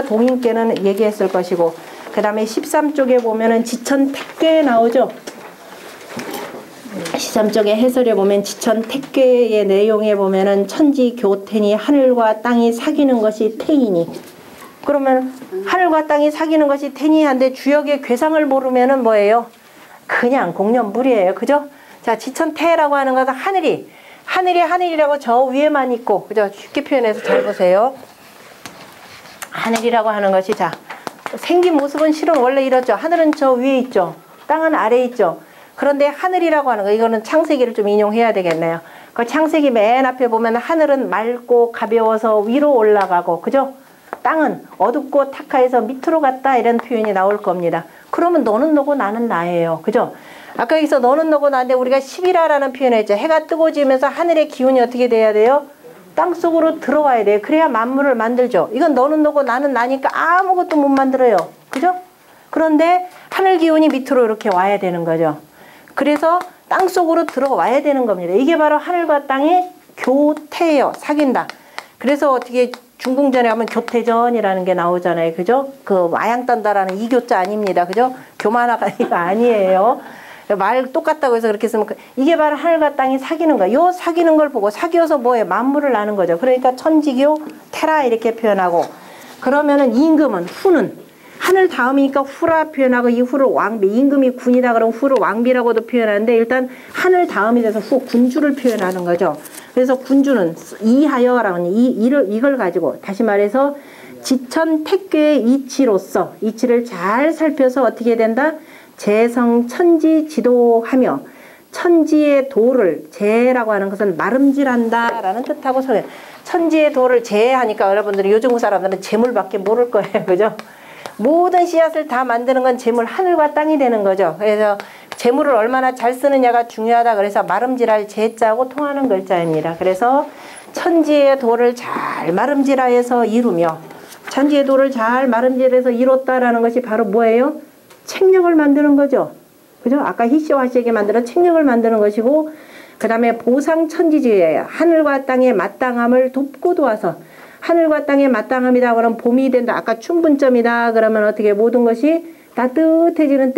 동인께는 얘기했을 것이고, 그 다음에 13쪽에 보면은 지천택괴 나오죠. 13쪽에 해설에 보면 지천택괴의 내용에 보면은 천지교태니 하늘과 땅이 사귀는 것이 태이니. 그러면 하늘과 땅이 사귀는 것이 태니 한데 주역의 괴상을 모르면은 뭐예요? 그냥 공연불이에요. 그죠? 자, 지천태라고 하는 것은 하늘이라고 저 위에만 있고, 그죠? 쉽게 표현해서 잘 보세요. 하늘이라고 하는 것이, 자, 생긴 모습은 실은 원래 이렇죠. 하늘은 저 위에 있죠. 땅은 아래에 있죠. 그런데 하늘이라고 하는 거, 이거는 창세기를 좀 인용해야 되겠네요. 그 창세기 맨 앞에 보면 하늘은 맑고 가벼워서 위로 올라가고, 그죠? 땅은 어둡고 탁하여서 밑으로 갔다, 이런 표현이 나올 겁니다. 그러면 너는 너고 나는 나예요. 그죠? 아까 여기서 너는 너고 나인데 우리가 10이라라는 표현을 했죠. 해가 뜨고 지면서 하늘의 기운이 어떻게 돼야 돼요? 땅속으로 들어와야 돼요. 그래야 만물을 만들죠. 이건 너는 너고 나는 나니까 아무것도 못 만들어요. 그죠? 그런데 하늘 기운이 밑으로 이렇게 와야 되는 거죠. 그래서 땅속으로 들어와야 되는 겁니다. 이게 바로 하늘과 땅의 교태예요. 사귄다. 그래서 어떻게 중궁전에 가면 교태전이라는 게 나오잖아요. 그죠? 그 마양 딴다라는 이교자 아닙니다. 그죠? 교만화가 이거 아니에요. 말 똑같다고 해서 그렇게 쓰면, 이게 바로 하늘과 땅이 사귀는 거야. 요 사귀는 걸 보고 사귀어서 뭐에 만물을 나는 거죠. 그러니까 천지교 테라 이렇게 표현하고, 그러면은 임금은, 후는 하늘 다음이니까 후라 표현하고, 이 후를 왕비, 임금이 군이다 그러면 후를 왕비라고도 표현하는데, 일단 하늘 다음이 돼서 후 군주를 표현하는 거죠. 그래서 군주는 이하여라는 이걸 가지고, 다시 말해서 지천택괴의 이치로서, 이치를 잘 살펴서 어떻게 된다? 재성 천지 지도하며, 천지의 도를, 재라고 하는 것은 마름질한다 라는 뜻하고, 천지의 도를 재하니까 여러분들이 요즘 사람들은 재물밖에 모를 거예요. 그죠? 모든 씨앗을 다 만드는 건 재물, 하늘과 땅이 되는 거죠. 그래서 재물을 얼마나 잘 쓰느냐가 중요하다. 그래서 마름질할 재자하고 통하는 글자입니다. 그래서 천지의 도를 잘 마름질하여서 이루며, 천지의 도를 잘 마름질해서 이뤘다라는 것이 바로 뭐예요? 책력을 만드는 거죠. 그죠? 아까 희씨와 화씨에게 만드는 책력을 만드는 것이고, 그 다음에 보상천지지예요. 하늘과 땅의 마땅함을 돕고 도와서, 하늘과 땅의 마땅함이다 그러면 봄이 된다. 아까 춘분점이다 그러면 어떻게 모든 것이 따뜻해지는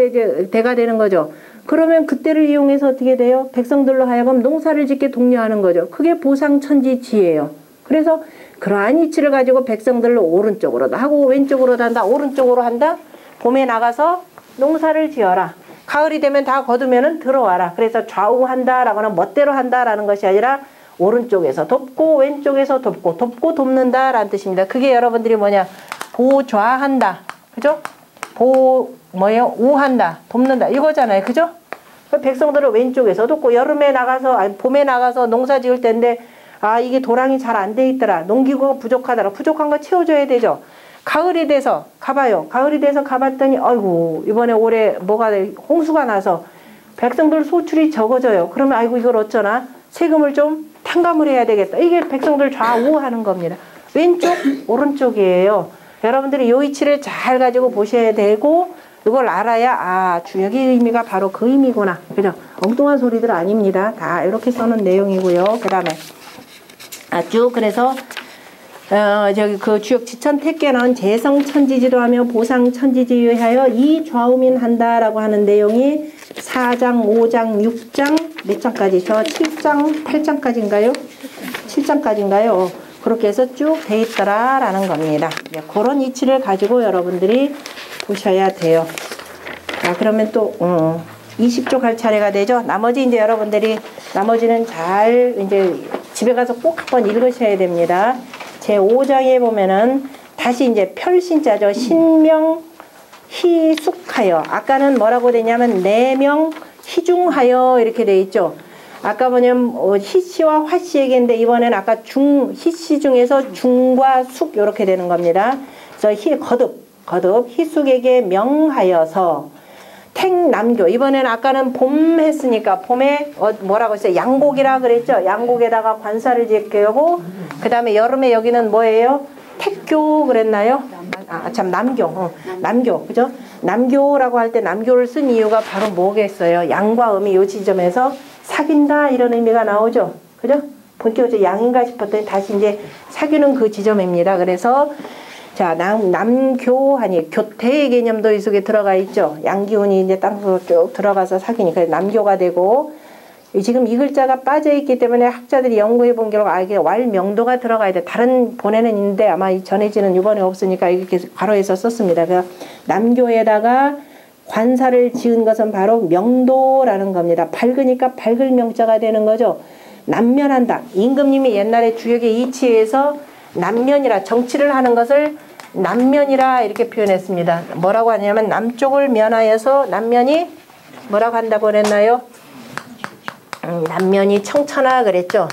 때가 되는 거죠. 그러면 그때를 이용해서 어떻게 돼요? 백성들로 하여금 농사를 짓게 독려하는 거죠. 그게 보상천지지예요. 그래서 그러한 이치를 가지고 백성들로 오른쪽으로도 하고 왼쪽으로도 한다. 오른쪽으로 한다. 봄에 나가서 농사를 지어라. 가을이 되면 다 거두면은 들어와라. 그래서 좌우한다 라고는 멋대로 한다 라는 것이 아니라 오른쪽에서 돕고 왼쪽에서 돕고 돕는다 라는 뜻입니다. 그게 여러분들이 뭐냐? 보좌한다. 그죠? 우한다. 돕는다. 이거잖아요. 그죠? 백성들은 왼쪽에서 돕고, 여름에 나가서, 아니 봄에 나가서 농사 지을 텐데, 아, 이게 도랑이 잘 안 돼 있더라. 농기구가 부족하더라. 부족한 거 채워줘야 되죠. 가을이 돼서 가봐요. 가을이 돼서 가봤더니 아이고 이번에 올해 뭐가 홍수가 나서 백성들 소출이 적어져요. 그러면 아이고 이걸 어쩌나? 세금을 좀 탕감을 해야 되겠다. 이게 백성들 좌우하는 겁니다. 왼쪽 오른쪽이에요. 여러분들이 요 이치를 잘 가지고 보셔야 되고, 이걸 알아야 아 주역의 의미가 바로 그 의미구나. 그죠? 엉뚱한 소리들 아닙니다. 다 이렇게 써놓은 내용이고요. 그 다음에 쭉 그래서 저기 그 주역 지천택괴는 재성천지지도하며 보상천지지하여 이 좌우민 한다라고 하는 내용이 4장, 5장, 6장 몇 장까지? 저 7장, 8장까지인가요? 7장까지인가요? 그렇게 해서 쭉 돼 있더라라는 겁니다. 네, 그런 이치를 가지고 여러분들이 보셔야 돼요. 자, 그러면 또 20쪽 할 차례가 되죠. 나머지 이제 여러분들이 나머지는 잘 이제 집에 가서 꼭 한번 읽으셔야 됩니다. 제 5장에 보면은 다시 이제 별신자죠. 신명 희숙하여. 아까는 뭐라고 되냐면 내명 희중하여 이렇게 돼 있죠. 아까 뭐냐면 희씨와 화씨에게인데 이번에는 아까 희씨 중에서 중과 숙 이렇게 되는 겁니다. 그래서 거듭 희숙에게 명하여서 택남교. 이번에는 아까는 봄 했으니까 봄에 뭐라고 했어요? 양곡이라 그랬죠. 양곡에다가 관사를 짓게 하고, 그 다음에 여름에 여기는 뭐예요? 택교 그랬나요? 참 남교. 남교. 그죠? 남교라고 할 때 남교를 쓴 이유가 바로 뭐겠어요? 양과 음이 요 지점에서 사귄다 이런 의미가 나오죠. 그죠? 본격적으로 양인가 싶었더니 다시 이제 사귀는 그 지점입니다. 그래서 자, 남교하니 교태의 개념도 이 속에 들어가 있죠. 양기운이 이제 땅속으로 쭉 들어가서 사귀니까 남교가 되고, 지금 이 글자가 빠져 있기 때문에 학자들이 연구해 본 결과 이게 왈명도가 들어가야 돼. 다른 본에는 있는데 아마 전해지는 이번에 없으니까 이렇게 괄호해서 썼습니다. 그러니까 남교에다가 관사를 지은 것은 바로 명도라는 겁니다. 밝으니까 밝을 명자가 되는 거죠. 남면한다. 임금님이 옛날에 주역에 이치해서 남면이라 정치를 하는 것을 남면이라 이렇게 표현했습니다. 뭐라고 하냐면 남쪽을 면하여서 남면이 뭐라고 한다고 그랬나요? 남면이 청천하 그랬죠.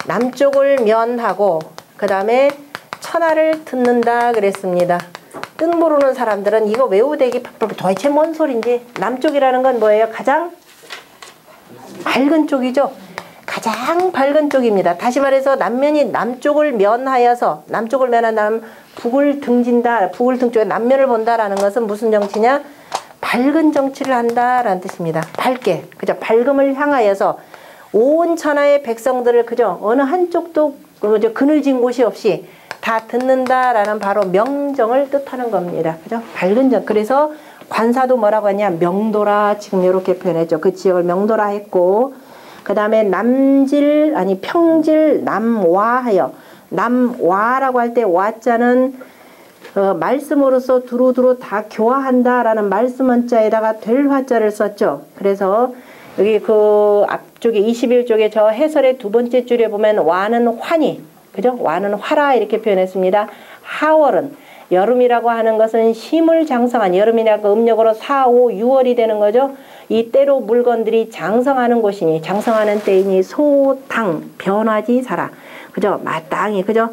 남쪽을 면하고 그 다음에 천하를 듣는다 그랬습니다. 뜻 모르는 사람들은 이거 외우대기 도대체 뭔 소린지. 남쪽이라는 건 뭐예요? 가장 밝은 쪽이죠. 가장 밝은 쪽입니다. 다시 말해서 남면이 남쪽을 면하여서, 남쪽을 면한 북을 등진다. 북을 등쪽에 남면을 본다라는 것은 무슨 정치냐? 밝은 정치를 한다라는 뜻입니다. 밝게, 그죠? 밝음을 향하여서 온 천하의 백성들을, 그죠? 어느 한쪽도 그죠? 그늘진 곳이 없이 다 듣는다라는 바로 명정을 뜻하는 겁니다. 그죠? 밝은 정. 그래서 관사도 뭐라고 하냐? 명도라 지금 이렇게 표현했죠. 그 지역을 명도라 했고, 그 다음에 평질 남와하여, 남와라고 할 때 와자는 말씀으로서 두루두루 다 교화한다라는 말씀 한자에다가 될 화자를 썼죠. 그래서 여기 그 앞쪽에 21쪽에 저 해설의 두 번째 줄에 보면 와는 환히, 그죠? 와는 화라 이렇게 표현했습니다. 하월은 여름이라고 하는 것은 힘을 장성한, 여름이라고 음력으로 4, 5, 6월이 되는 거죠. 이 때로 물건들이 장성하는 곳이니, 장성하는 때이니 소탕 변화지 사라, 그죠? 마땅히, 그죠?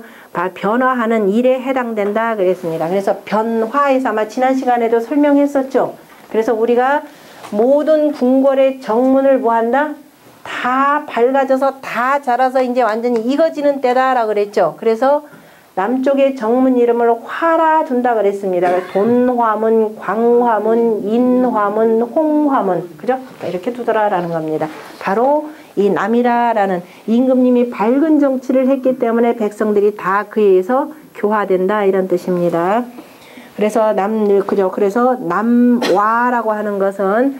변화하는 일에 해당된다 그랬습니다. 그래서 변화에서 아마 지난 시간에도 설명했었죠. 그래서 우리가 모든 궁궐의 정문을 뭐한다? 다 밝아져서 다 자라서 이제 완전히 익어지는 때다라고 그랬죠. 그래서 남쪽의 정문 이름을 화라 둔다 그랬습니다. 돈화문, 광화문, 인화문, 홍화문, 그죠? 이렇게 두더라라는 겁니다. 바로 이 남이라라는 임금님이 밝은 정치를 했기 때문에 백성들이 다 그에 의해서 교화된다 이런 뜻입니다. 그래서 그죠? 그래서 남와라고 하는 것은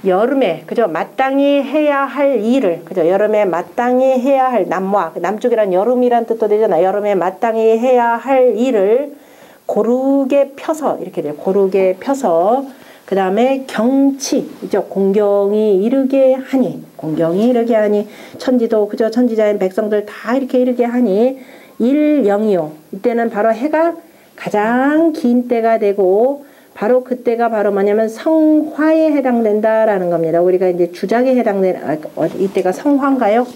여름에, 그죠? 마땅히 해야 할 일을, 그죠? 여름에 마땅히 해야 할, 남와, 남쪽이란 여름이란 뜻도 되잖아요. 여름에 마땅히 해야 할 일을 고르게 펴서, 이렇게 돼요. 고르게 펴서, 그 다음에 경치, 그죠? 공경이 이르게 하니, 천지도, 그죠? 천지자인 백성들 다 이렇게 이르게 하니, 일영이요. 이때는 바로 해가 가장 긴 때가 되고, 바로 그때가 바로 뭐냐면 성화에 해당된다라는 겁니다. 우리가 이제 주작에 해당되는, 이때가 성화인가요?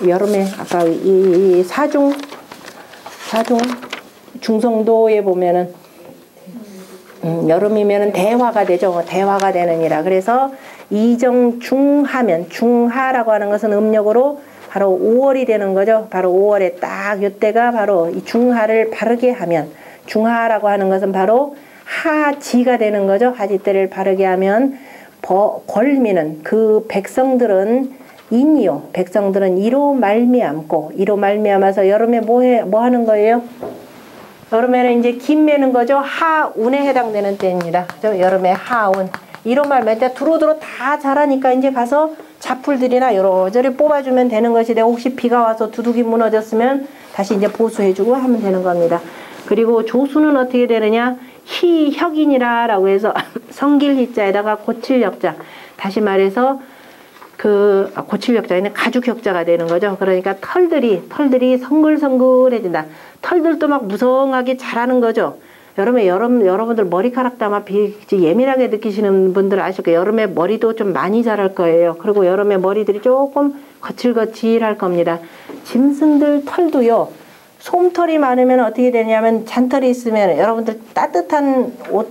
여름에, 아까 이 사중, 중성도에 보면은, 여름이면은 대화가 되죠. 대화가 되느니라. 그래서 이정중하면, 중하라고 하는 것은 음력으로 바로 5월이 되는 거죠. 바로 5월에 딱 이때가 바로 이 중하를 바르게 하면, 중하라고 하는 것은 바로 하지가 되는 거죠. 하지 때를 바르게 하면 걸미는 그 백성들은 인이요. 백성들은 이로 말미암아서 여름에 뭐 하는 거예요? 여름에는 이제 김 매는 거죠. 하운에 해당되는 때입니다. 그죠? 여름에 하운. 이로 말미암아 두루두루 다 자라니까 이제 가서 잡풀들이나 여러저리 뽑아주면 되는 것이 되고, 혹시 비가 와서 두둑이 무너졌으면 다시 이제 보수해주고 하면 되는 겁니다. 그리고 조수는 어떻게 되느냐? 희혁인이라고 해서 성길희자에다가 고칠역자, 다시 말해서 고칠역자에는 가죽역자가 되는 거죠. 그러니까 털들이 성글성글해진다. 털들도 막 무성하게 자라는 거죠. 여러분들 머리카락도 아마 예민하게 느끼시는 분들 아실 거예요. 여름에 머리도 좀 많이 자랄 거예요. 그리고 여름에 머리들이 조금 거칠거칠할 겁니다. 짐승들 털도요. 솜털이 많으면 어떻게 되냐면, 잔털이 있으면 여러분들 따뜻한 옷,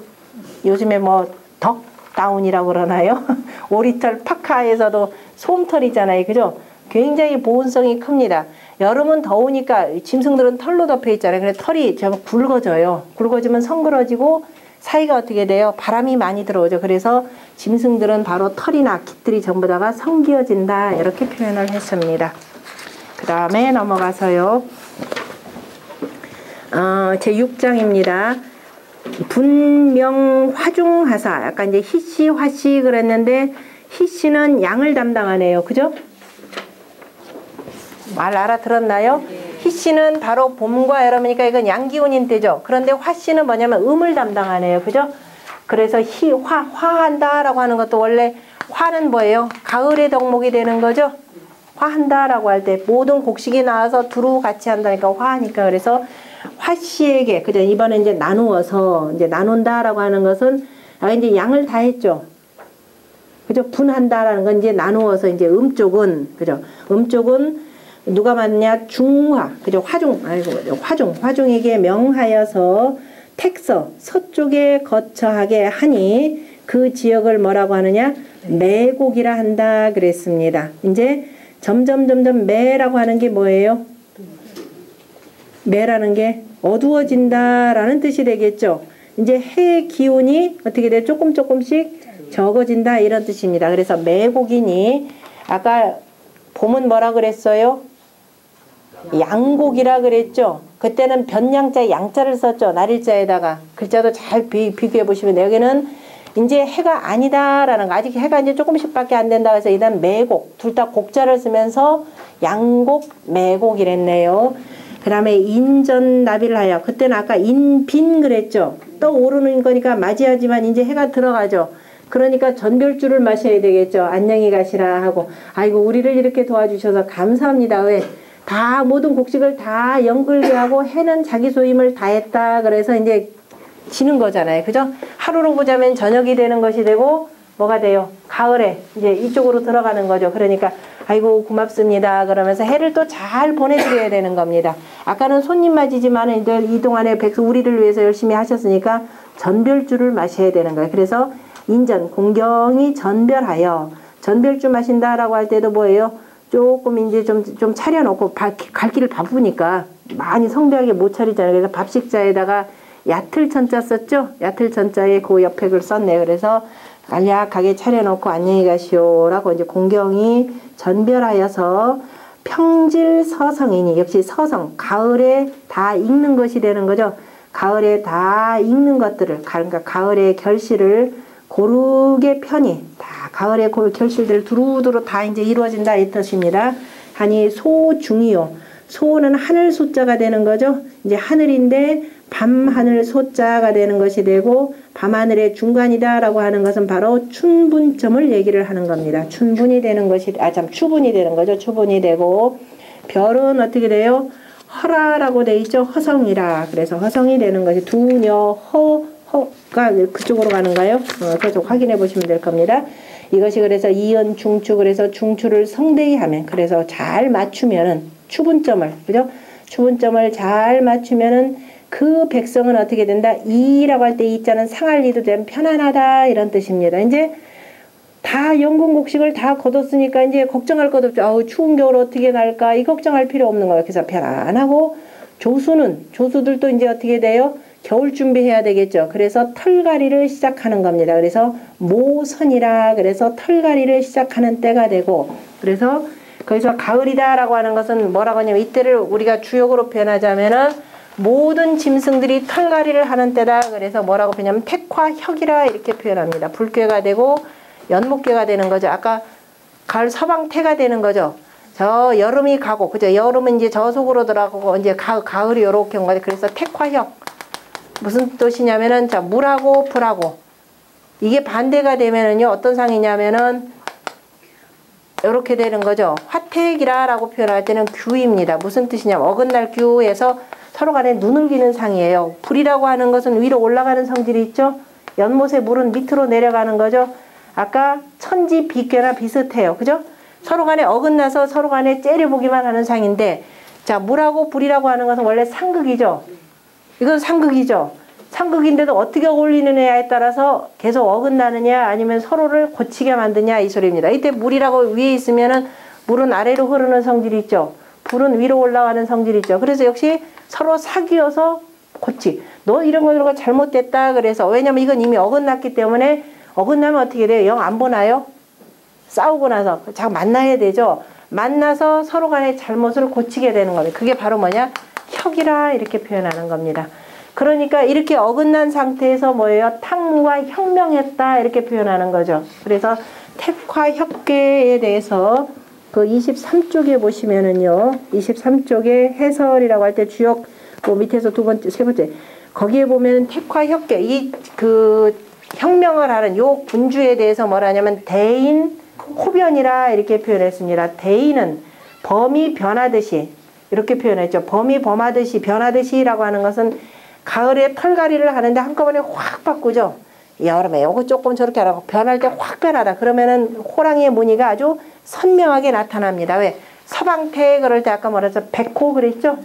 요즘에 뭐 덕다운이라고 그러나요? 오리털 파카에서도 솜털이잖아요. 그죠? 굉장히 보온성이 큽니다. 여름은 더우니까 짐승들은 털로 덮여 있잖아요. 그래서 털이 좀 굵어져요. 굵어지면 성그러지고 사이가 어떻게 돼요? 바람이 많이 들어오죠. 그래서 짐승들은 바로 털이나 깃들이 전부 다가 성기어진다 이렇게 표현을 했습니다. 그 다음에 넘어가서요. 제6장입니다. 분명 화중하사. 아까 이제 희씨, 화씨 그랬는데 희씨는 양을 담당하네요. 그죠? 말 알아들었나요? 희씨는 바로 봄과 여름이니까 이건 양기운인 때죠. 그런데 화씨는 뭐냐면 음을 담당하네요. 그죠? 그래서 화한다 라고 하는 것도 원래 화는 뭐예요? 가을의 덕목이 되는 거죠. 화한다 라고 할 때 모든 곡식이 나와서 두루 같이 한다니까 화하니까. 그래서 화씨에게, 그죠? 이번에 이제 나누어서 이제 나눈다 라고 하는 것은 이제 양을 다 했죠. 그죠? 분한다 라는 건 이제 나누어서 이제 음쪽은, 그죠? 음쪽은 누가 맞냐? 중화, 그죠? 화중에게 명하여서 택서, 서쪽에 거처하게 하니 그 지역을 뭐라고 하느냐? 매곡이라 한다 그랬습니다. 이제 점점 매라고 하는 게 뭐예요? 매라는 게 어두워진다라는 뜻이 되겠죠. 이제 해의 기운이 어떻게 돼? 조금씩 적어진다 이런 뜻입니다. 그래서 매곡이니 아까 봄은 뭐라 그랬어요? 양곡이라 그랬죠. 그때는 변양자 양자를 썼죠. 날일자에다가. 글자도 잘 비교해 보시면 돼요. 여기는 이제 해가 아니다라는 거. 아직 해가 이제 조금씩밖에 안 된다. 그래서 일단 매곡. 둘 다 곡자를 쓰면서 양곡, 매곡 이랬네요. 그 다음에 인전나비를 하여. 그때는 아까 인빈 그랬죠. 떠오르는 거니까 맞이하지만 이제 해가 들어가죠. 그러니까 전별주를 마셔야 되겠죠. 안녕히 가시라 하고. 아이고 우리를 이렇게 도와주셔서 감사합니다. 왜? 다 모든 곡식을 다 연글게 하고 해는 자기 소임을 다했다. 그래서 이제 지는 거잖아요. 그죠? 하루로 보자면 저녁이 되는 것이 되고 뭐가 돼요? 가을에 이제 이쪽으로 들어가는 거죠. 그러니까 아이고 고맙습니다. 그러면서 해를 또 잘 보내드려야 되는 겁니다. 아까는 손님 맞이지만 이동안에 우리를 위해서 열심히 하셨으니까 전별주를 마셔야 되는 거예요. 그래서 인전, 공경이 전별하여. 전별주 마신다라고 할 때도 뭐예요? 조금 이제 좀 차려놓고 갈 길을 바쁘니까 많이 성대하게 못 차리잖아요. 그래서 밥식자에다가 얕을천자 썼죠? 얕을천자에 그 옆에 글 썼네요. 그래서 간략하게 차려놓고 안녕히 가시오라고 이제 공경이 전별하여서 평질서성이니. 역시 서성, 가을에 다 익는 것이 되는 거죠. 가을에 다 익는 것들을, 그러니까 가을의 결실을 고르게 편히 다 가을의 결실들 두루두루 다 이제 이루어진다 이 뜻입니다. 하니 소중이요. 소는 하늘 소자가 되는 거죠. 이제 하늘인데 밤하늘 소자가 되는 것이 되고 밤하늘의 중간이다라고 하는 것은 바로 춘분점을 얘기를 하는 겁니다. 춘분이 되는 것이 추분이 되는 거죠. 추분이 되고 별은 어떻게 돼요? 허라라고 돼 있죠. 허성이라. 그래서 허성이 되는 것이 두녀 허가 그쪽으로 가는가요? 계속 확인해 보시면 될 겁니다. 이것이 그래서 이연 중추, 그래서 중추를 성대히 하면, 그래서 잘 맞추면은 추분점을, 그죠? 추분점을 잘 맞추면은 그 백성은 어떻게 된다? 이라고 할 때 이자는 상할 리도 되면 편안하다 이런 뜻입니다. 이제 다 연근 곡식을 다 거뒀으니까 이제 걱정할 것 없죠. 아우 추운 겨울 어떻게 날까? 이 걱정할 필요 없는 거예요. 그래서 편안하고 조수들도 이제 어떻게 돼요? 겨울 준비해야 되겠죠. 그래서 털갈이를 시작하는 겁니다. 그래서 모선이라 그래서 털갈이를 시작하는 때가 되고, 그래서 거기서 가을이다라고 하는 것은 뭐라고 하냐면 이때를 우리가 주역으로 표현하자면은 모든 짐승들이 털갈이를 하는 때다. 그래서 뭐라고 표현하면 택화혁이라 이렇게 표현합니다. 불괴가 되고 연목괴가 되는 거죠. 아까 가을 서방태가 되는 거죠. 저 여름이 가고, 그죠? 여름은 이제 저 속으로 들어가고 이제 가을이 요렇게 온 거죠. 그래서 택화혁. 무슨 뜻이냐면은 자 물하고 불하고 이게 반대가 되면은요 어떤 상이냐면은 요렇게 되는 거죠. 화택이라고 표현할 때는 규입니다. 무슨 뜻이냐면 어긋날 규에서 서로 간에 눈을 기는 상이에요. 불이라고 하는 것은 위로 올라가는 성질이 있죠. 연못의 물은 밑으로 내려가는 거죠. 아까 천지 비괴나 비슷해요. 그죠? 서로 간에 어긋나서 서로 간에 째려보기만 하는 상인데, 자 물하고 불이라고 하는 것은 원래 상극이죠. 이건 상극이죠. 상극인데도 어떻게 어울리느냐에 따라서 계속 어긋나느냐 아니면 서로를 고치게 만드냐 이 소리입니다. 이때 물이라고 위에 있으면은 물은 아래로 흐르는 성질이 있죠. 불은 위로 올라가는 성질이 있죠. 그래서 역시 서로 사귀어서 너 이런 거 잘못됐다. 그래서 왜냐면 이건 이미 어긋났기 때문에 어긋나면 어떻게 돼요? 영 안 보나요? 싸우고 나서 자꾸 만나야 되죠. 만나서 서로 간의 잘못을 고치게 되는 겁니다. 그게 바로 뭐냐? 혁이라 이렇게 표현하는 겁니다. 그러니까 이렇게 어긋난 상태에서 뭐예요? 탕무가 혁명했다 이렇게 표현하는 거죠. 그래서 택화혁계에 대해서 그 23쪽에 보시면은요. 23쪽에 해설이라고 할 때 주역 뭐 밑에서 두 번째, 세 번째 거기에 보면은 택화혁계 이 그 혁명을 하는 요 군주에 대해서 뭐라냐면 대인 호변이라 이렇게 표현했습니다. 대인은 범이 변하듯이 이렇게 표현했죠. 범이 범하듯이 변하듯이라고 하는 것은 가을에 털갈이를 하는데 한꺼번에 확 바꾸죠. 여름에 요거 조금 저렇게 하라고 변할 때 확 변하다. 그러면은 호랑이의 무늬가 아주 선명하게 나타납니다. 왜? 서방태 그럴 때 아까 뭐라서 백호 그랬죠?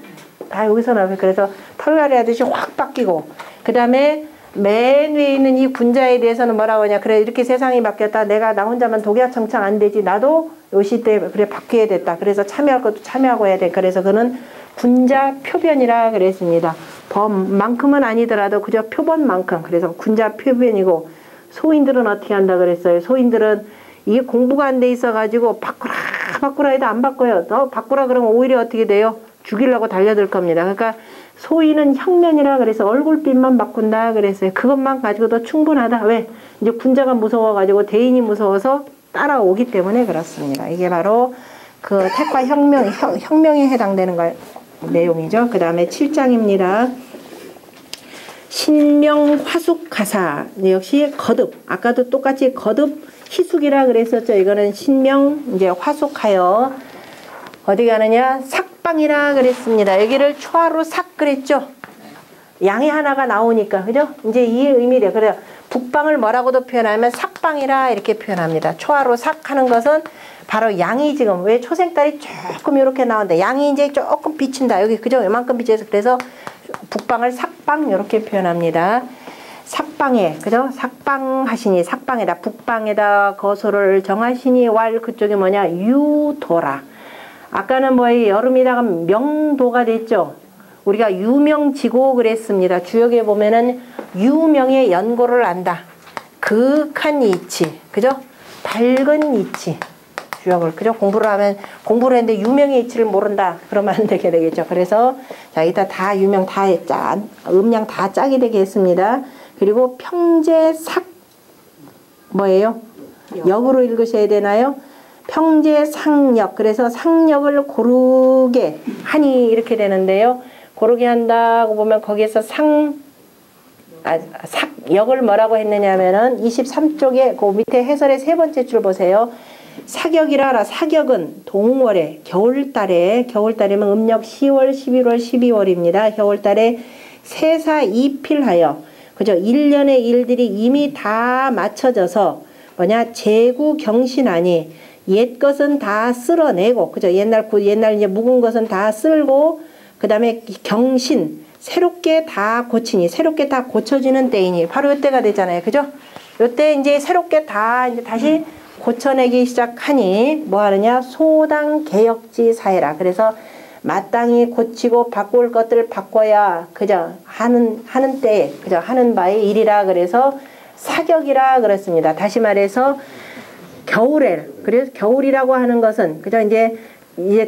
아 여기서 나와요. 그래서 털갈이 하듯이 확 바뀌고 그 다음에 맨 위에 있는 이 군자에 대해서는 뭐라고 하냐. 그래 이렇게 세상이 바뀌었다. 내가 나 혼자만 독야청청 안 되지. 나도 요 시대에 그래 바뀌어야 됐다. 그래서 참여할 것도 참여하고 해야 돼. 그래서 그는 군자 표변이라 그랬습니다. 범만큼은 아니더라도 그저 표본만큼. 그래서 군자 표변이고 소인들은 어떻게 한다 그랬어요. 소인들은 이게 공부가 안 돼 있어 가지고 바꾸라 해도 안 바꿔요. 너 바꾸라 그러면 오히려 어떻게 돼요? 죽이려고 달려들 겁니다. 그러니까 소인은 혁면이라 그래서 얼굴빛만 바꾼다 그랬어요. 그것만 가지고도 충분하다. 왜? 이제 군자가 무서워가지고 대인이 무서워서 따라오기 때문에 그렇습니다. 이게 바로 그 택화 혁명에 해당되는 내용이죠. 그 다음에 7장입니다. 신명 화숙가사 역시 거듭 아까도 똑같이 거듭 희숙이라 그랬었죠. 이거는 신명 이제 화숙하여 어디 가느냐 삭방이라 그랬습니다. 여기를 초하로 삭 그랬죠. 양이 하나가 나오니까 그죠? 이제 이 의미래. 그래요. 북방을 뭐라고도 표현하면 삭방이라 이렇게 표현합니다. 초하로 삭 하는 것은 바로 양이 지금 왜 초생달이 조금 이렇게 나오는데 양이 이제 조금 비친다. 여기 그죠? 요만큼 비쳐서 그래서 북방을 삭방 이렇게 표현합니다. 삭방에 그죠? 삭방하시니 삭방에다 북방에다 거소를 정하시니 왈 그쪽이 뭐냐 유도라. 아까는 뭐예요? 여름이다가 명도가 됐죠. 우리가 유명지고 그랬습니다. 주역에 보면은 유명의 연고를 안다. 극한 이치 그죠? 밝은 이치 주역을 그죠? 공부를 했는데 유명의 이치를 모른다. 그러면 안 되게 되겠죠. 그래서 자 이따 다 유명 다 짠 음량 다 짜게 되게 했습니다. 그리고 평제삭 뭐예요? 역으로 읽으셔야 되나요? 평제상역 그래서 상역을 고르게 하니 이렇게 되는데요. 고르게 한다고 보면 거기에서 삭역을 뭐라고 했느냐면은 23쪽에 그 밑에 해설의 세 번째 줄 보세요. 사격이라 하라. 사격은 동월에 겨울달이면 음력 10월 11월 12월입니다. 겨울달에 세사 이필하여 그죠? 1년의 일들이 이미 다 맞춰져서 뭐냐 재구 경신하니 옛 것은 다 쓸어내고 그죠? 옛날 이제 묵은 것은 다 쓸고 그 다음에 경신 새롭게 다 고치니 새롭게 다 고쳐지는 때이니 바로 이때가 되잖아요. 그죠? 이때 이제 새롭게 다 이제 다시 고쳐내기 시작하니 뭐 하느냐 소당 개혁지 사회라. 그래서 마땅히 고치고 바꿀 것들을 바꿔야 그저 하는 때에 그저 하는 바의 일이라 그래서 사격이라 그랬습니다. 다시 말해서 겨울에 그래서 겨울이라고 하는 것은 그저 이제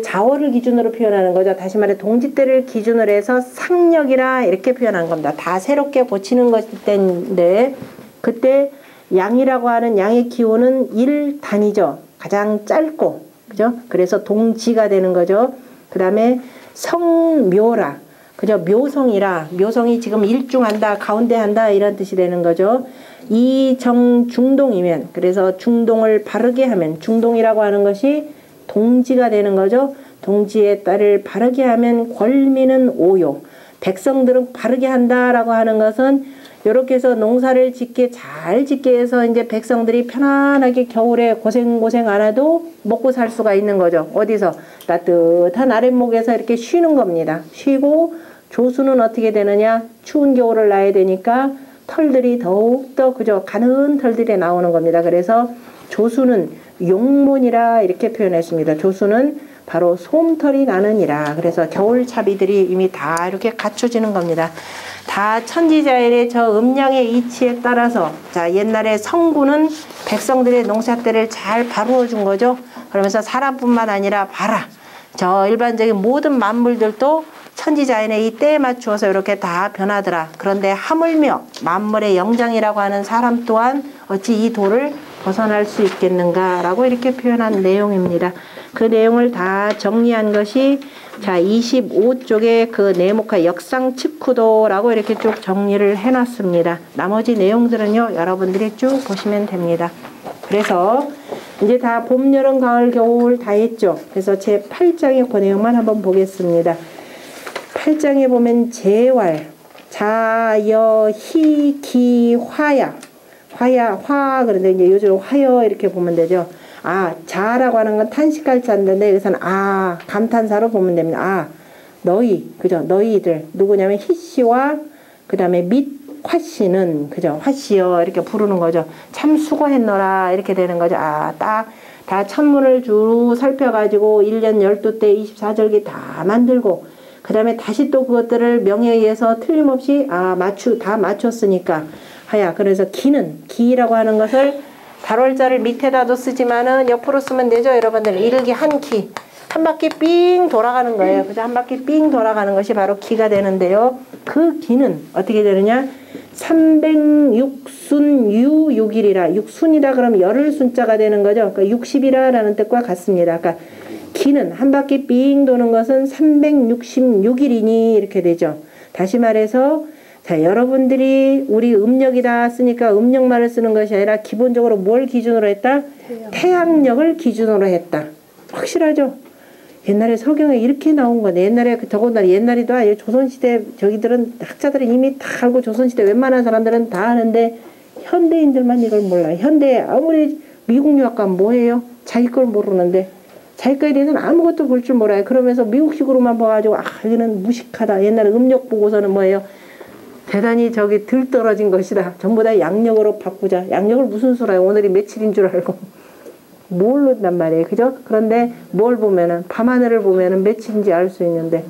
자월을 기준으로 표현하는 거죠. 다시 말해 동짓대를 기준으로 해서 상력이라 이렇게 표현한 겁니다. 다 새롭게 고치는 것인데 그때 양이라고 하는 양의 기호는 1단이죠. 가장 짧고 그죠? 그래서 동지가 되는 거죠. 그 다음에 성묘라 그죠? 묘성이라 묘성이 지금 일중한다 가운데 한다 이런 뜻이 되는 거죠. 이정중동이면 그래서 중동을 바르게 하면 중동이라고 하는 것이 동지가 되는 거죠. 동지의 딸을 바르게 하면 권리는 오요. 백성들은 바르게 한다라고 하는 것은 이렇게 해서 농사를 잘 짓게 해서 이제 백성들이 편안하게 겨울에 고생 안 해도 먹고 살 수가 있는 거죠. 어디서? 따뜻한 아랫목에서 이렇게 쉬는 겁니다. 쉬고 조수는 어떻게 되느냐? 추운 겨울을 나야 되니까 털들이 더욱더 그저 가는 털들이 나오는 겁니다. 그래서 조수는 용문이라 이렇게 표현했습니다. 조수는 바로 솜털이 나느니라. 그래서 겨울차비들이 이미 다 이렇게 갖춰지는 겁니다. 다 천지자연의 저 음양의 이치에 따라서 자 옛날에 성군은 백성들의 농사대를 잘 바루어 준 거죠. 그러면서 사람뿐만 아니라 봐라. 저 일반적인 모든 만물들도 천지자연의 이 때에 맞추어서 이렇게 다 변하더라. 그런데 하물며 만물의 영장이라고 하는 사람 또한 어찌 이 도를 벗어날 수 있겠는가라고 이렇게 표현한 내용입니다. 그 내용을 다 정리한 것이 자 25쪽에 그 네모카 역상측후도라고 이렇게 쭉 정리를 해놨습니다. 나머지 내용들은요 여러분들이 쭉 보시면 됩니다. 그래서 이제 다 봄, 여름, 가을, 겨울 다 했죠. 그래서 제 8장의 그 내용만 한번 보겠습니다. 8장에 보면 재활, 자, 여, 희, 기, 화야. 화, 그런데 이제 요즘 화여 이렇게 보면 되죠. 아, 자라고 하는 건 탄식할자인데 여기서는 아, 감탄사로 보면 됩니다. 아, 너희, 그죠? 너희들. 누구냐면 희씨와 그 다음에 및 화씨는, 그죠? 화씨여 이렇게 부르는 거죠. 참 수고했노라 이렇게 되는 거죠. 아, 딱 다 천문을 주로 살펴가지고 1년 12때 24절기 다 만들고 그 다음에 다시 또 그것들을 명에 의해서 틀림없이 다 맞췄으니까 하야. 그래서 기라고 하는 것을 달월자를 밑에다도 쓰지만은 옆으로 쓰면 되죠. 여러분들 일기 한 기. 한 바퀴 삥 돌아가는 거예요. 그죠? 한 바퀴 삥 돌아가는 것이 바로 기가 되는데요. 그 기는 어떻게 되느냐? 306순 유6일이라 육순이라 그러면 열을 순자가 되는 거죠. 그러니까 60이라는 뜻과 같습니다. 그러니까 기는 한 바퀴 삥 도는 것은 366일이니 이렇게 되죠. 다시 말해서 자 여러분들이 우리 음력이다 쓰니까 음력말을 쓰는 것이 아니라 기본적으로 뭘 기준으로 했다? 태양력을 기준으로 했다. 확실하죠? 옛날에 서경에 이렇게 나온 거네. 옛날에 더군다나 옛날에도 아니에요. 조선시대 저기들은 학자들은 이미 다 알고 조선시대 웬만한 사람들은 다 아는데 현대인들만 이걸 몰라요. 현대 아무리 미국 유학 가면 뭐해요? 자기 걸 모르는데 자기 거에 대해서는 아무것도 볼 줄 몰라요. 그러면서 미국식으로만 봐가지고 여기는 무식하다. 옛날에 음력 보고서는 뭐예요? 대단히 저기 들 떨어진 것이다. 전부 다 양력으로 바꾸자. 양력을 무슨 수라요? 오늘이 며칠인 줄 알고. 모른단 말이에요. 그죠? 그런데 뭘 보면은 밤하늘을 보면은 며칠인지 알 수 있는데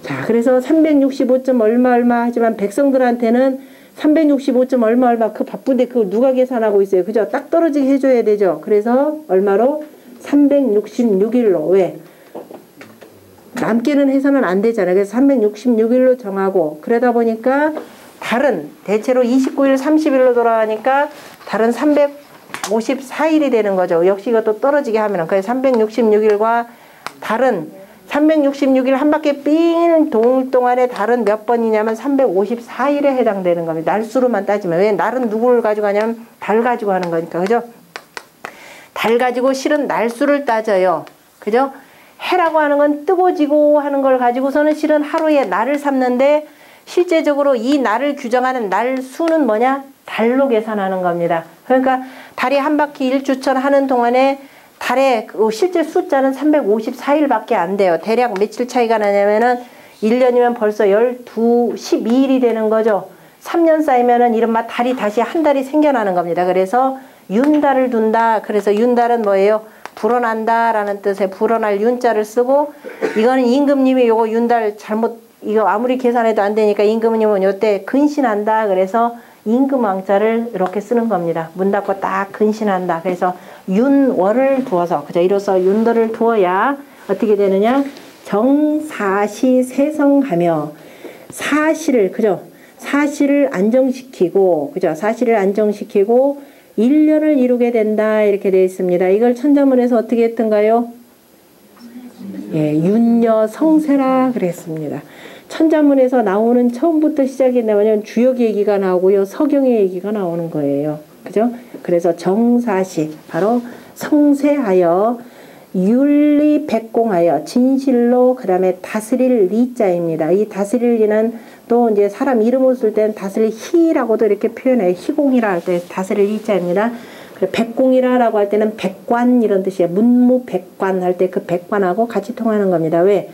자 그래서 365점 얼마 하지만 백성들한테는 365점 얼마 그 바쁜데 그걸 누가 계산하고 있어요. 그죠? 딱 떨어지게 해줘야 되죠. 그래서 얼마로? 366일로 왜? 남게는 해서는 안 되잖아요. 그래서 366일로 정하고 그러다 보니까 달은 대체로 29일 30일로 돌아가니까 달은 354일이 되는 거죠. 역시 이것도 떨어지게 하면 그래서 366일과 달은 366일 한 바퀴 삥 돌 동안에 달은 몇 번이냐면 354일에 해당되는 겁니다. 날수로만 따지면. 왜 날은 누구를 가지고 하냐면 달 가지고 하는 거니까. 그죠? 달 가지고 실은 날수를 따져요. 그죠? 해라고 하는 건 뜨고 지고 하는 걸 가지고서는 실은 하루에 날을 삼는데 실제적으로 이 날을 규정하는 날 수는 뭐냐? 달로 계산하는 겁니다. 그러니까 달이 한 바퀴 일주천 하는 동안에 달의 실제 숫자는 354일밖에 안 돼요. 대략 며칠 차이가 나냐면은 1년이면 벌써 12일이 되는 거죠. 3년 쌓이면은 이른바 달이 다시 한 달이 생겨나는 겁니다. 그래서 윤달을 둔다. 그래서 윤달은 뭐예요? 불어난다 라는 뜻의 불어날 윤자를 쓰고 이거는 임금님이 요거 윤달 잘못 이거 아무리 계산해도 안 되니까 임금님은 요때 근신한다. 그래서 임금왕자를 이렇게 쓰는 겁니다. 문 닫고 딱 근신한다. 그래서 윤월을 두어서 그죠? 이로써 윤월을 두어야 어떻게 되느냐? 정사시 세성하며 사시를 그죠? 사시를 안정시키고 그죠? 사시를 안정시키고 1년을 이루게 된다 이렇게 되어 있습니다. 이걸 천자문에서 어떻게 했던가요? 예, 윤여 성세라 그랬습니다. 천자문에서 나오는 처음부터 시작이 뭐냐면 주역 얘기가 나오고요. 서경의 얘기가 나오는 거예요. 그죠? 그래서 정사시 바로 성세하여 윤리백공하여 진실로 그 다음에 다스릴 리자입니다. 이 다스릴 리는 또 이제 사람 이름을 쓸 때는 다스릴 희라고도 이렇게 표현해요. 희공이라 할 때 다스릴 리자입니다. 백공이라고 할 때는 백관 이런 뜻이에요. 문무백관 할 때 그 백관하고 같이 통하는 겁니다. 왜?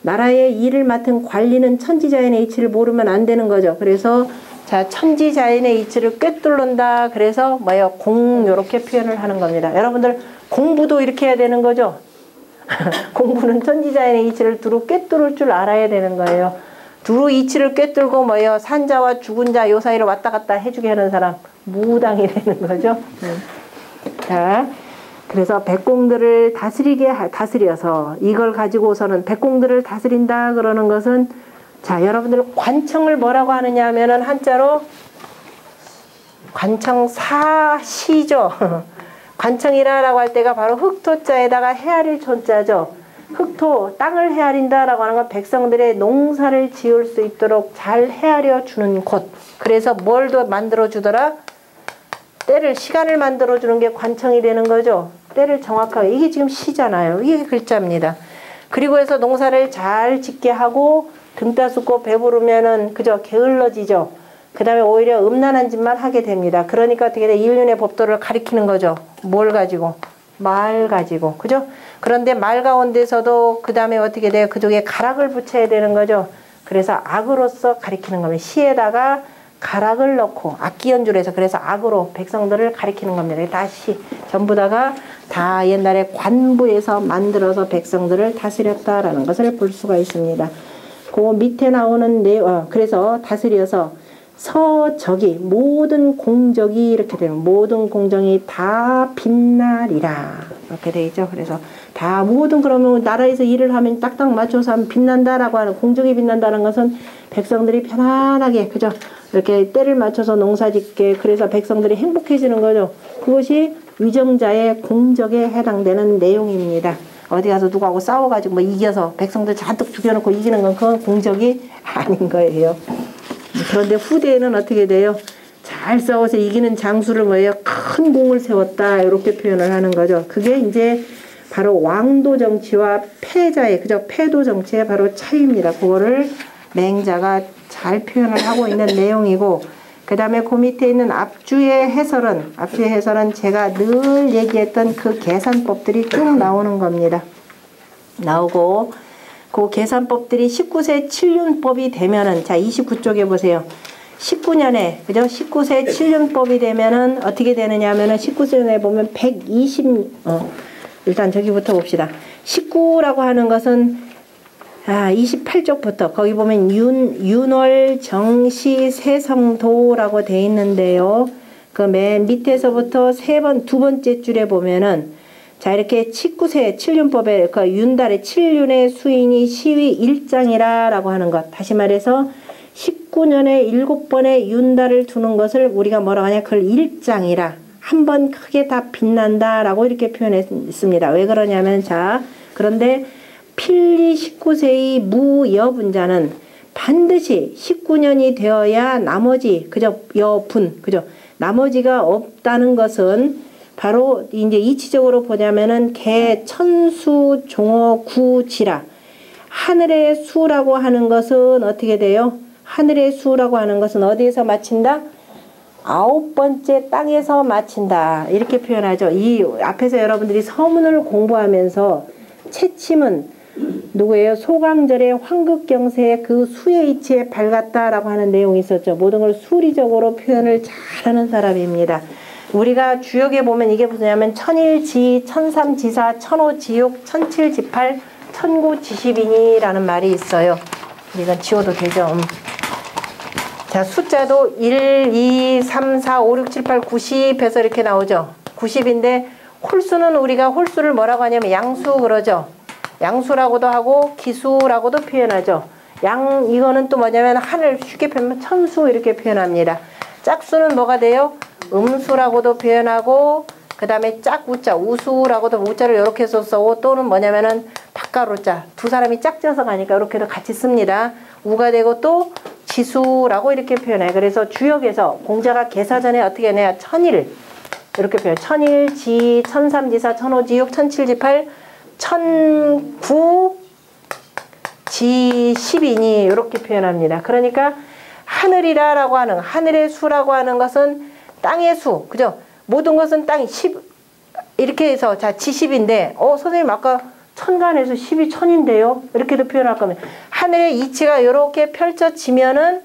나라의 일을 맡은 관리는 천지자연의 이치를 모르면 안 되는 거죠. 그래서 자 천지자연의 이치를 꿰뚫는다. 그래서 뭐예요? 공 요렇게 표현을 하는 겁니다. 여러분들 공부도 이렇게 해야 되는 거죠. 공부는 천지자연의 이치를 두루 꿰뚫을 줄 알아야 되는 거예요. 두루 이치를 꿰뚫고 뭐예요? 산자와 죽은 자 요 사이를 왔다 갔다 해주게 하는 사람 무당이 되는 거죠. 자 그래서 백공들을 다스려서 이걸 가지고서는 백공들을 다스린다 그러는 것은 자 여러분들 관청을 뭐라고 하느냐 하면은 한자로 관청사시죠. 관청이라고 할 때가 바로 흑토자에다가 헤아릴 촌자죠. 흑토, 땅을 헤아린다라고 하는 건 백성들의 농사를 지을 수 있도록 잘 헤아려 주는 곳. 그래서 뭘 더 만들어 주더라? 때를, 시간을 만들어 주는 게 관청이 되는 거죠. 때를 정확하게. 이게 지금 시잖아요. 이게 글자입니다. 그리고 해서 농사를 잘 짓게 하고 등 따숩고 배부르면은 그저 게을러지죠. 그 다음에 오히려 음란한 짓만 하게 됩니다. 그러니까 어떻게 돼? 인륜의 법도를 가리키는 거죠. 뭘 가지고? 말 가지고. 그죠? 그런데 말 가운데서도 그 다음에 어떻게 돼요? 그쪽에 가락을 붙여야 되는 거죠. 그래서 악으로서 가리키는 겁니다. 시에다가 가락을 넣고 악기 연주를 해서 그래서 악으로 백성들을 가리키는 겁니다. 다시 전부 다가 다 옛날에 관부에서 만들어서 백성들을 다스렸다라는 것을 볼 수가 있습니다. 그 밑에 나오는 그래서 다스려서 서적이 모든 공적이 이렇게 되면 모든 공정이 다 빛나리라 이렇게 되어 있죠. 그래서 다 모든 그러면 나라에서 일을 하면 딱딱 맞춰서 하면 빛난다라고 하는 공적이 빛난다는 것은 백성들이 편안하게 그죠 이렇게 때를 맞춰서 농사짓게 그래서 백성들이 행복해지는 거죠. 그것이 위정자의 공적에 해당되는 내용입니다. 어디 가서 누구하고 싸워가지고 뭐 이겨서 백성들 잔뜩 죽여놓고 이기는 건 그건 공적이 아닌 거예요. 그런데 후대에는 어떻게 돼요? 잘 싸워서 이기는 장수를 뭐예요? 큰 공을 세웠다 이렇게 표현을 하는 거죠. 그게 이제 바로 왕도 정치와 패자의 그죠? 패도 정치의 바로 차이입니다. 그거를 맹자가 잘 표현을 하고 있는 내용이고 그 다음에 그 밑에 있는 앞주의 해설은 제가 늘 얘기했던 그 계산법들이 쭉 나오는 겁니다. 나오고 그 계산법들이 19세 7륜법이 되면은 자 29쪽에 보세요. 19년에 그죠? 19세 7륜법이 되면은 어떻게 되느냐 하면은 19세에 보면 120 일단 저기부터 봅시다. 19라고 하는 것은 28쪽부터 거기 보면 윤월 정시 세성도라고 돼 있는데요. 그 맨 밑에서부터 두 번째 줄에 보면은 자 이렇게 19세 7륜법에 그 윤달의 7륜의 수인이 시위 1장이라고 하는 것. 다시 말해서 19년에 7번의 윤달을 두는 것을 우리가 뭐라고 하냐 그걸 1장이라 한 번 크게 다 빛난다라고 이렇게 표현했습니다. 왜 그러냐면 자 그런데 필리 19세의 무여분자는 반드시 19년이 되어야 나머지 그저 여분 그죠 나머지가 없다는 것은 바로 이제 이치적으로 보자면은 개, 천수, 종어, 구, 지라. 하늘의 수라고 하는 것은 어떻게 돼요? 하늘의 수라고 하는 것은 어디에서 마친다? 9번째 땅에서 마친다. 이렇게 표현하죠. 이 앞에서 여러분들이 서문을 공부하면서 채침은 누구예요? 소강절의 황극경세의 그 수의 이치에 밝았다라고 하는 내용이 있었죠. 모든 걸 수리적으로 표현을 잘하는 사람입니다. 우리가 주역에 보면 이게 무엇이냐면 천일지, 천삼지사, 천오지육, 천칠지팔, 천구지십이니라는 말이 있어요. 이건 지워도 되죠. 자 숫자도 1, 2, 3, 4, 5, 6, 7, 8, 90 해서 이렇게 나오죠. 90인데 홀수는 우리가 홀수를 뭐라고 하냐면 양수 그러죠. 양수라고도 하고 기수라고도 표현하죠. 이거는 또 뭐냐면 하늘 쉽게 표현하면 천수 이렇게 표현합니다. 짝수는 뭐가 돼요? 음수라고도 표현하고 그 다음에 짝우자 우수라고도 우자를 이렇게 해서 쓰고 또는 뭐냐면은 닭가루자 두 사람이 짝져서 가니까 이렇게도 같이 씁니다. 우가 되고 또 지수라고 이렇게 표현해요. 그래서 주역에서 공자가 계사전에 어떻게 하냐 천일 이렇게 표현 천일 지 천삼지사 천오지육 천칠지팔 천구 지십이니 이렇게 표현합니다. 그러니까 하늘이라고 하는 하늘의 수라고 하는 것은 땅의 수 그죠? 모든 것은 땅이 10 이렇게 해서 자 지십인데 선생님 아까 천간에서 10이 천인데요 이렇게도 표현할 거면 하늘의 이치가 이렇게 펼쳐지면은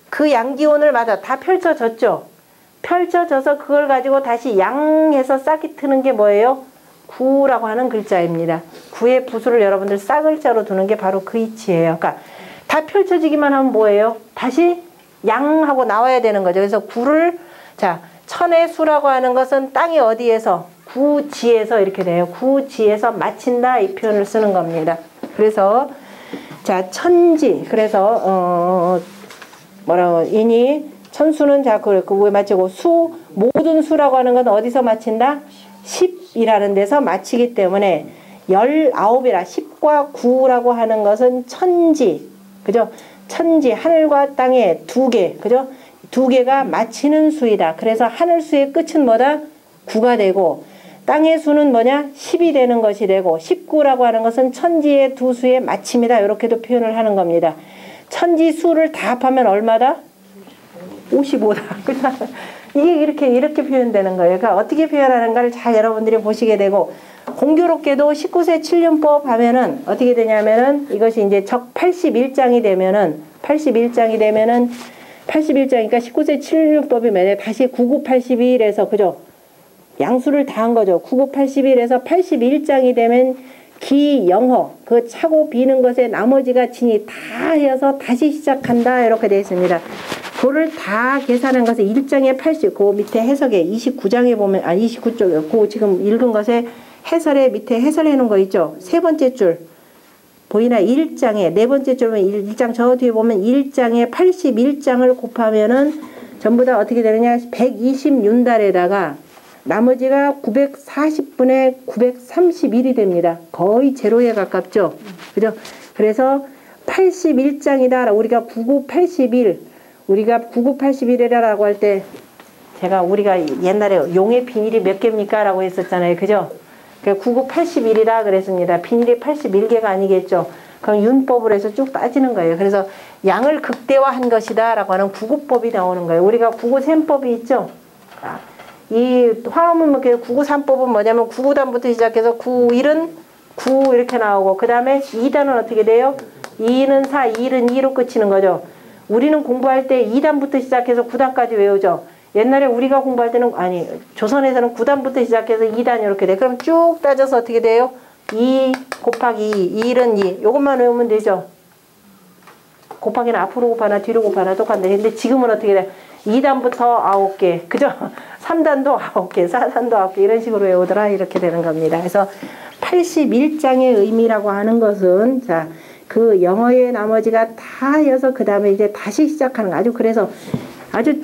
그 양기온을 맞아 다 펼쳐졌죠. 펼쳐져서 그걸 가지고 다시 양해서 싹이 트는 게 뭐예요? 구라고 하는 글자입니다. 구의 부수를 여러분들 싹글자로 두는 게 바로 그 이치예요. 그러니까 다 펼쳐지기만 하면 뭐예요? 다시 양하고 나와야 되는 거죠. 그래서 구를 자 천의 수라고 하는 것은 땅이 어디에서 구지에서 이렇게 돼요. 구지에서 마친다 이 표현을 쓰는 겁니다. 그래서 자 천지 그래서 뭐라고 이니 천수는 자 그왜 마치고 수 모든 수라고 하는 건 어디서 마친다? 10이라는 데서 마치기 때문에 19이라 10과 9라고 하는 것은 천지 그죠? 천지 하늘과 땅의 두 개 그죠? 두 개가 마치는 수이다. 그래서 하늘 수의 끝은 뭐다? 9가 되고 땅의 수는 뭐냐? 10이 되는 것이 되고 19라고 하는 것은 천지의 두 수의 마침이다. 이렇게도 표현을 하는 겁니다. 천지 수를 다 합하면 얼마다? 55다. 이게 이렇게 표현되는 거예요. 그러니까 어떻게 표현하는가를 잘 여러분들이 보시게 되고 공교롭게도 19세 7륜법 하면은 어떻게 되냐면은 이것이 이제 적 81장이 되면은 81장이니까 19세 7륜법이 뭐냐 다시 9981에서 그죠? 양수를 다 한 거죠. 9981에서 81장이 되면 기영허 그 차고 비는 것에 나머지가 진이 다 해서 다시 시작한다 이렇게 되어 있습니다. 그거를 다 계산한 것에 1장에 80, 그 밑에 해석에 29장에 보면 29쪽 그 지금 읽은 것에 해설에 밑에 해설해 놓은 거 있죠. 세 번째 줄 보이나? 1장에 네 번째 줄 보면 1장 저 뒤에 보면 1장에 81장을 곱하면은 전부 다 어떻게 되느냐? 120윤달에다가 나머지가 940분의 931이 됩니다. 거의 제로에 가깝죠. 그죠? 그래서 81장이다. 우리가 9981 우리가 9981이라고 할 때 우리가 옛날에 용의 비닐이 몇 개입니까? 라고 했었잖아요. 그죠? 9981이라 그랬습니다. 비닐이 81개가 아니겠죠. 그럼 윤법을 해서 쭉 따지는 거예요. 그래서 양을 극대화한 것이다 라고 하는 구구법이 나오는 거예요. 우리가 구구셈법이 있죠. 이 화음문법의 993법은 뭐냐면 9구단부터 시작해서 91은 9 이렇게 나오고 그 다음에 2단은 어떻게 돼요? 2는 4, 1은 2로 끝이는 거죠. 우리는 공부할 때 2단부터 시작해서 9단까지 외우죠. 옛날에 우리가 공부할 때는 조선에서는 9단부터 시작해서 2단 이렇게 돼. 그럼 쭉 따져서 어떻게 돼요? 2 곱하기 2, 1은 2 요것만 외우면 되죠. 곱하기는 앞으로 곱하나 뒤로 곱하나 똑같은데 근데 지금은 어떻게 돼? 2단부터 9개 그죠? 3단도 9개 4단도 9개 이런 식으로 외우더라 이렇게 되는 겁니다. 그래서 81장의 의미라고 하는 것은 자 그 영어의 나머지가 다 해서 그 다음에 이제 다시 시작하는 거 그래서 아주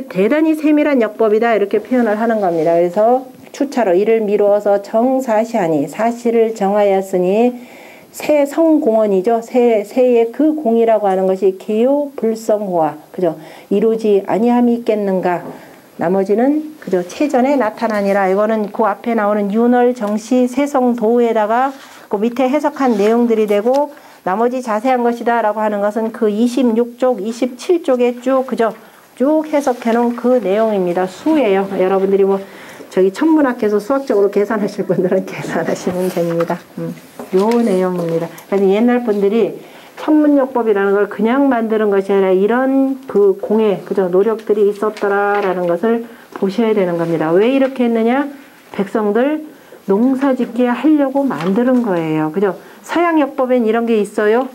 대단히 세밀한 역법이다 이렇게 표현을 하는 겁니다. 그래서 추차로 이를 미루어서 정사시하니 사실을 정하였으니 세성공원이죠. 세의 그 공이라고 하는 것이 개요불성호화 그죠? 이루지 아니함이 있겠는가. 나머지는 그죠? 체전에 나타나니라. 이거는 그 앞에 나오는 윤월 정시 세성도에다가 그 밑에 해석한 내용들이 되고 나머지 자세한 것이다 라고 하는 것은 그 26쪽 27쪽에 쭉 그죠? 쭉 해석해 놓은 그 내용입니다. 수예요. 여러분들이 저기 천문학에서 수학적으로 계산하실 분들은 계산하시면 됩니다. 요 내용입니다. 그래서 옛날 분들이 천문역법이라는 걸 그냥 만드는 것이 아니라 이런 그 공예, 그죠? 노력들이 있었더라라는 것을 보셔야 되는 겁니다. 왜 이렇게 했느냐? 백성들 농사 짓게 하려고 만드는 거예요. 그죠? 서양역법엔 이런 게 있어요?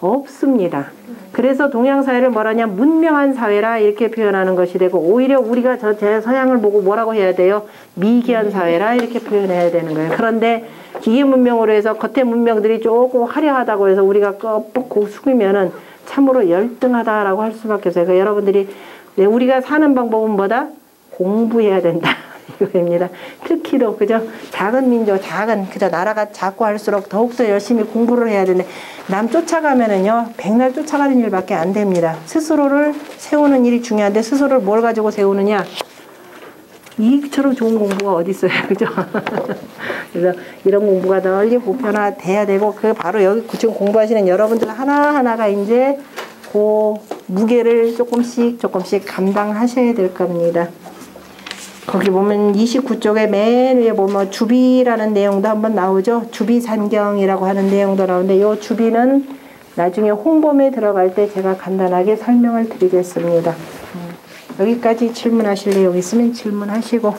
없습니다. 그래서 동양사회를 뭐라냐? 문명한 사회라 이렇게 표현하는 것이 되고 오히려 우리가 제 서양을 보고 뭐라고 해야 돼요? 미개한 사회라 이렇게 표현해야 되는 거예요. 그런데 기계 문명으로 해서 겉에 문명들이 조금 화려하다고 해서 우리가 껍고 숙이면은 참으로 열등하다라고 할 수밖에 없어요. 그러니까 여러분들이 우리가 사는 방법은 뭐다? 공부해야 된다. 이거입니다. 특히도 그죠? 작은 민족, 그죠? 나라가 작고 할수록 더욱더 열심히 공부를 해야 되는데 남 쫓아가면은요 백날 쫓아가는 일밖에 안 됩니다. 스스로를 세우는 일이 중요한데 스스로를 뭘 가지고 세우느냐? 이처럼 좋은 공부가 어디 있어요, 그죠? 그래서 이런 공부가 널리 보편화돼야 되고 그 바로 여기 지금 공부하시는 여러분들 하나하나가 이제 그 무게를 조금씩 감당하셔야 될 겁니다. 거기 보면 29쪽에 맨 위에 보면 주비라는 내용도 한번 나오죠. 주비산경이라고 하는 내용도 나오는데 이 주비는 나중에 홍범에 들어갈 때 제가 간단하게 설명을 드리겠습니다. 여기까지 질문하실 내용 있으면 질문하시고